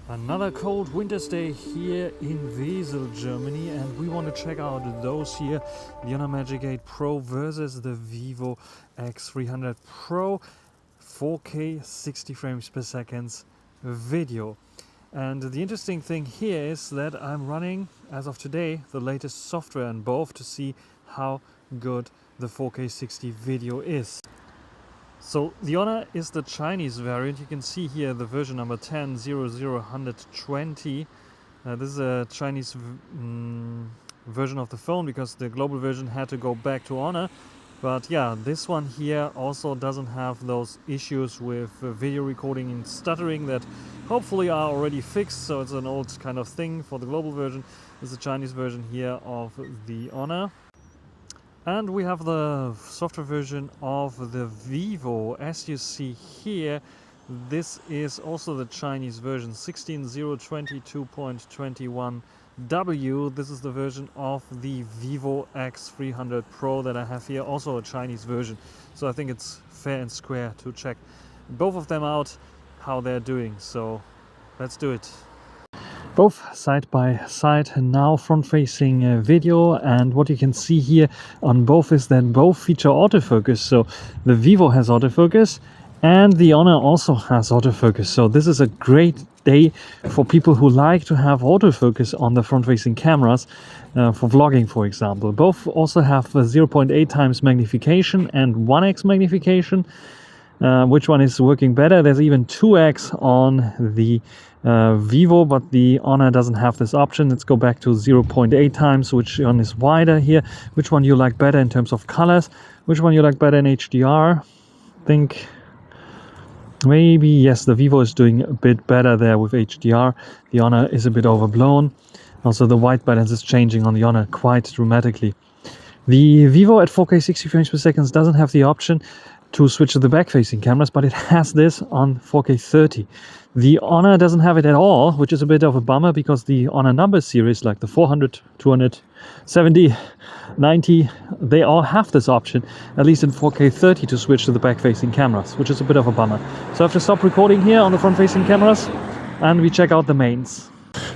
Another cold winter's day here in Wesel, Germany, and we want to check out those here, the Honor Magic 8 Pro versus the Vivo X300 Pro 4K 60 frames per second video. And the interesting thing here is that I'm running, as of today, the latest software on both to see how good the 4K 60 video is. So the Honor is the Chinese variant. You can see here the version number 10.0.0.120. This is a Chinese version of the phone because the global version had to go back to Honor. But yeah, this one here also doesn't have those issues with video recording and stuttering that hopefully are already fixed. So it's an old kind of thing for the global version. This is the Chinese version here of the Honor. And we have the software version of the Vivo. As you see here, this is also the Chinese version 16.0.22.21W. This is the version of the Vivo X300 Pro that I have here, also a Chinese version. So I think it's fair and square to check both of them out, how they're doing. So let's do it. Both side by side, now front-facing video, and what you can see here on both is that both feature autofocus. So the Vivo has autofocus and the Honor also has autofocus. So this is a great day for people who like to have autofocus on the front-facing cameras for vlogging, for example. Both also have 0.8 times magnification and 1x magnification. Which one is working better? There's even 2x on the Vivo, but the Honor doesn't have this option. Let's go back to 0.8 times. Which one is wider here? Which one you like better in terms of colors? Which one you like better in HDR? I think maybe, yes, the Vivo is doing a bit better there with HDR. The Honor is a bit overblown. Also, the white balance is changing on the Honor quite dramatically. The Vivo at 4K 60 frames per second doesn't have the option to switch to the back-facing cameras, but it has this on 4K 30. The Honor doesn't have it at all, which is a bit of a bummer because the Honor number series, like the 400, 200, 70, 90, they all have this option, at least in 4K 30, to switch to the back-facing cameras, which is a bit of a bummer. So I have to stop recording here on the front-facing cameras, and we check out the mains.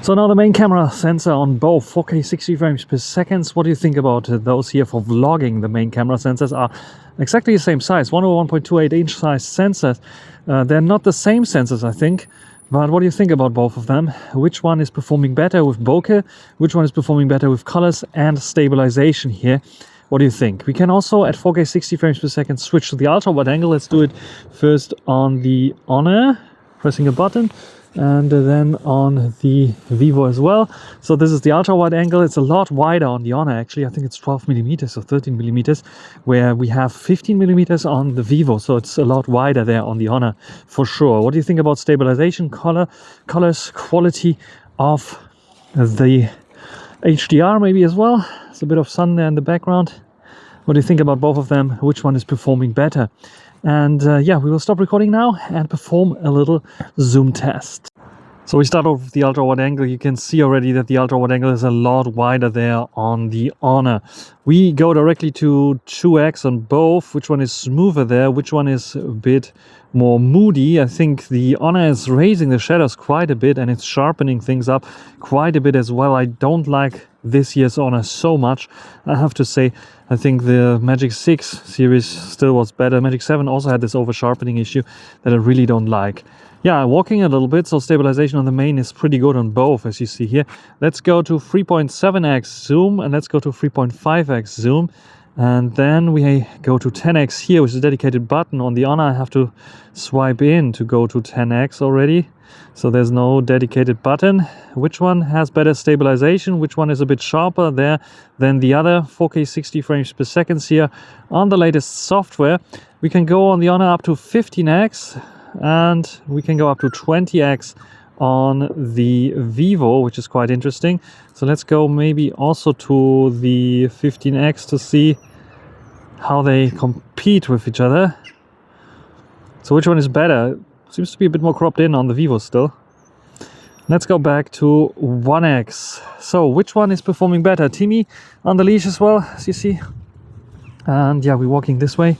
So now the main camera sensor on both 4K 60 frames per second. What do you think about those here for vlogging? The main camera sensors are exactly the same size, 101.28 inch size sensors. They're not the same sensors, I think, but what do you think about both of them? Which one is performing better with bokeh? Which one is performing better with colors and stabilization here? What do you think? We can also at 4K 60 frames per second switch to the ultra wide angle. Let's do it first on the Honor, pressing a button, and then on the Vivo as well. So this is the ultra wide angle. It's a lot wider on the Honor, actually. I think it's 12 millimeters or 13 millimeters, where we have 15 millimeters on the Vivo. So it's a lot wider there on the Honor for sure. What do you think about stabilization, colors, quality of the HDR maybe as well? There's a bit of sun there in the background. What do you think about both of them? Which one is performing better? And yeah, we will stop recording now and perform a little zoom test. So we start off with the ultra wide angle. You can see already that the ultra wide angle is a lot wider there on the Honor. We go directly to 2x on both. Which one is smoother there? Which one is a bit more moody? I think the Honor is raising the shadows quite a bit and it's sharpening things up quite a bit as well. I don't like this year's Honor so much, I have to say. I think the Magic 6 series still was better. Magic 7 also had this over sharpening issue that I really don't like. Yeah, walking a little bit, so stabilization on the main is pretty good on both, as you see here. Let's go to 3.7x zoom and let's go to 3.5x zoom. And then we go to 10x here, which is a dedicated button. On the Honor, I have to swipe in to go to 10x already. So there's no dedicated button. Which one has better stabilization? Which one is a bit sharper there than the other? 4K 60 frames per second here on the latest software. We can go on the Honor up to 15x and we can go up to 20x on the Vivo, which is quite interesting. So let's go maybe also to the 15x to see how they compete with each other. So which one is better? Seems to be a bit more cropped in on the Vivo still. Let's go back to 1x. So which one is performing better? Timmy on the leash as well, as you see. And yeah, we're walking this way.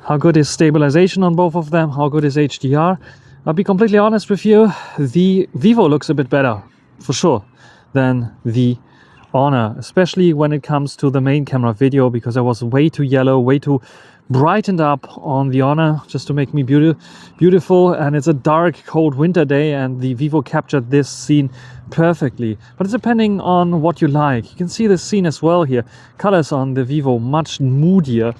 How good is stabilization on both of them? How good is HDR? I'll be completely honest with you, the Vivo looks a bit better, for sure, than the Honor, especially when it comes to the main camera video, because I was way too yellow, way too brightened up on the Honor just to make me beautiful, and it's a dark, cold winter day, and the Vivo captured this scene perfectly. But it's depending on what you like. You can see the scene as well here. Colors on the Vivo much moodier,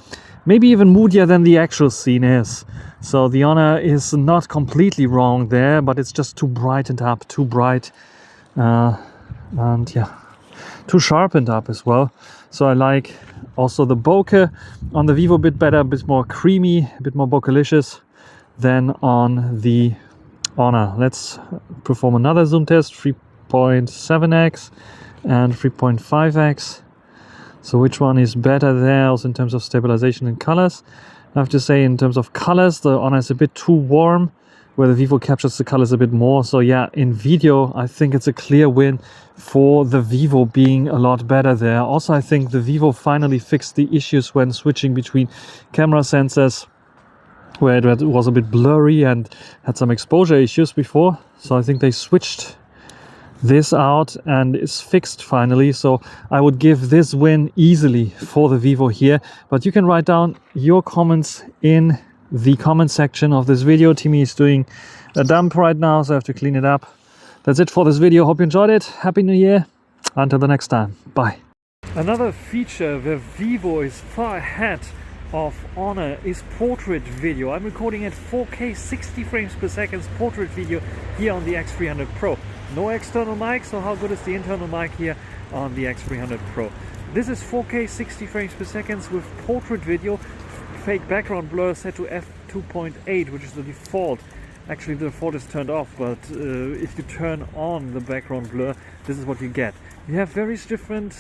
maybe even moodier than the actual scene is. So the Honor is not completely wrong there, but it's just too brightened up, too bright, and yeah, too sharpened up as well. So I like also the bokeh on the Vivo a bit better, a bit more creamy, a bit more bokeh-licious than on the Honor. Let's perform another zoom test, 3.7x and 3.5x. So which one is better there also in terms of stabilization and colors? I have to say, in terms of colors, the Honor is a bit too warm, where the Vivo captures the colors a bit more. So yeah, in video, I think it's a clear win for the Vivo being a lot better there. Also, I think the Vivo finally fixed the issues when switching between camera sensors, where it was a bit blurry and had some exposure issues before. So I think they switched this out and it's fixed finally. So I would give this win easily for the Vivo here. But you can write down your comments in the comment section of this video. Timmy is doing a dump right now, so I have to clean it up. That's it for this video. Hope you enjoyed it. Happy New Year. Until the next time. Bye. Another feature where Vivo is far ahead of Honor is portrait video. I'm recording at 4K 60 frames per second portrait video here on the X300 Pro. No external mic, so how good is the internal mic here on the X300 Pro? This is 4K 60 frames per second with portrait video. Fake background blur set to f2.8, which is the default. Actually, the default is turned off, but if you turn on the background blur, this is what you get. You have various different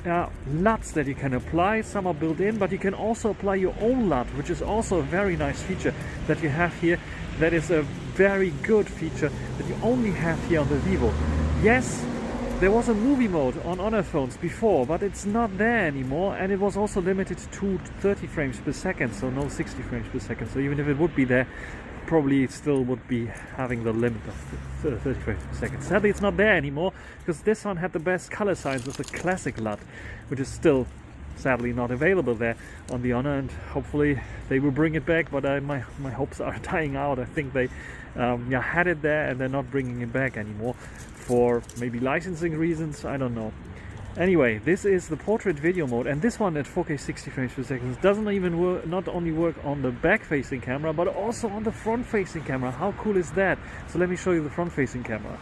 LUTs that you can apply. Some are built in, but you can also apply your own LUT, which is also a very nice feature that you have here. That is a very good feature that you only have here on the Vivo. Yes, there was a movie mode on Honor phones before, but it's not there anymore, and it was also limited to 30 frames per second, so no 60 frames per second. So even if it would be there, probably it still would be having the limit of 30 frames per second. Sadly, it's not there anymore, because this one had the best color science with the classic LUT, which is still sadly not available there on the Honor, and hopefully they will bring it back, but my hopes are dying out. I think they had it there and they're not bringing it back anymore for maybe licensing reasons, I don't know. Anyway, this is the portrait video mode, and this one at 4K 60 frames per second doesn't even work, not only work on the back facing camera but also on the front facing camera. How cool is that? So let me show you the front facing camera.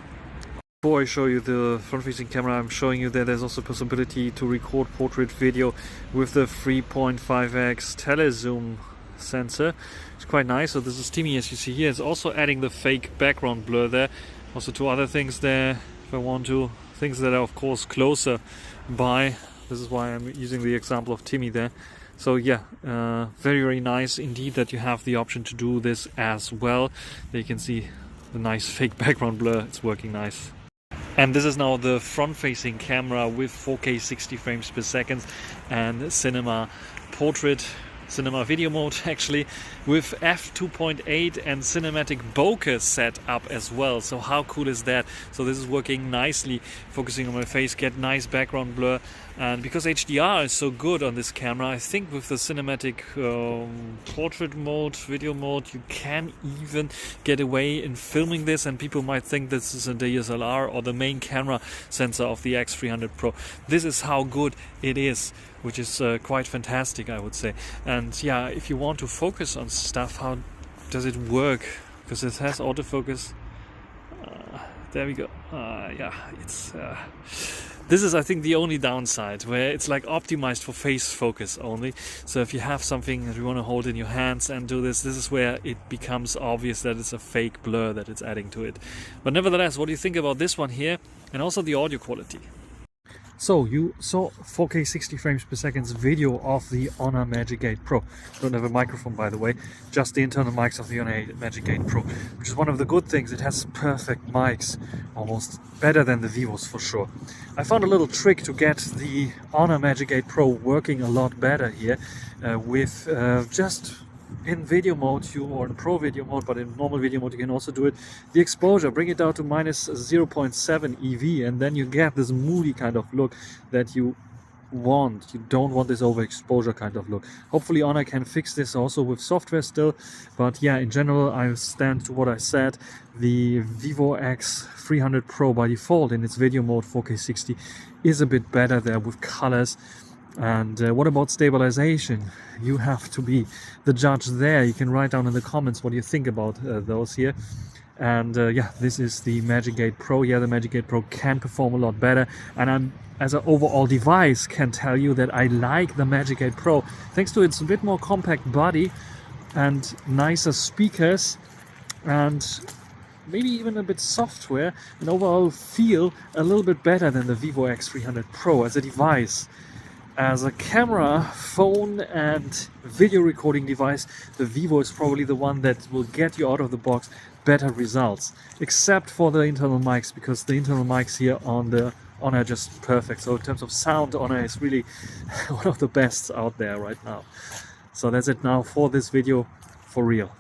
Before I show you the front-facing camera, I'm showing you that there's also a possibility to record portrait video with the 3.5x telezoom sensor. It's quite nice. So this is Timmy, as you see here. It's also adding the fake background blur there. Also two other things there, if I want to. Things that are of course closer by. This is why I'm using the example of Timmy there. So yeah, very, very nice indeed that you have the option to do this as well. There you can see the nice fake background blur. It's working nice. And this is now the front-facing camera with 4K 60 frames per second and cinema video mode, actually, with f2.8 and cinematic bokeh set up as well. So how cool is that? So this is working nicely, focusing on my face, get nice background blur. And because HDR is so good on this camera, I think with the cinematic portrait mode, video mode, you can even get away in filming this, and people might think this is a DSLR or the main camera sensor of the X300 Pro. This is how good it is, which is quite fantastic, I would say. And yeah, if you want to focus on stuff, how does it work? Because it has autofocus. There we go. Yeah, it's... This is, I think, the only downside, where it's like optimized for face focus only. So if you have something that you want to hold in your hands and do this, this is where it becomes obvious that it's a fake blur that it's adding to it. But nevertheless, what do you think about this one here? And also the audio quality. So you saw 4K 60 frames per second video of the Honor Magic 8 Pro. Don't have a microphone, by the way, just the internal mics of the Honor Magic 8 Pro, which is one of the good things. It has perfect mics, almost better than the Vivos for sure. I found a little trick to get the Honor Magic 8 Pro working a lot better here with just in video mode or in pro video mode, but in normal video mode you can also do it, the exposure, bring it down to minus 0.7 EV, and then you get this moody kind of look that you want. You don't want this overexposure kind of look. Hopefully Honor can fix this also with software still, but yeah, in general I stand to what I said. The Vivo X300 Pro by default in its video mode 4K 60 is a bit better there with colors. And what about stabilization? You have to be the judge there. You can write down in the comments what you think about those here. And yeah, this is the Magic 8 Pro. Yeah, the Magic 8 Pro can perform a lot better, and I'm, as an overall device, can tell you that I like the Magic 8 Pro thanks to its a bit more compact body and nicer speakers, and maybe even a bit software, and overall feel a little bit better than the Vivo X300 Pro as a device. As a camera, phone and video recording device, the Vivo is probably the one that will get you out of the box better results, except for the internal mics, because the internal mics here on the Honor are just perfect. So in terms of sound, Honor is really one of the best out there right now. So that's it now for this video, for real.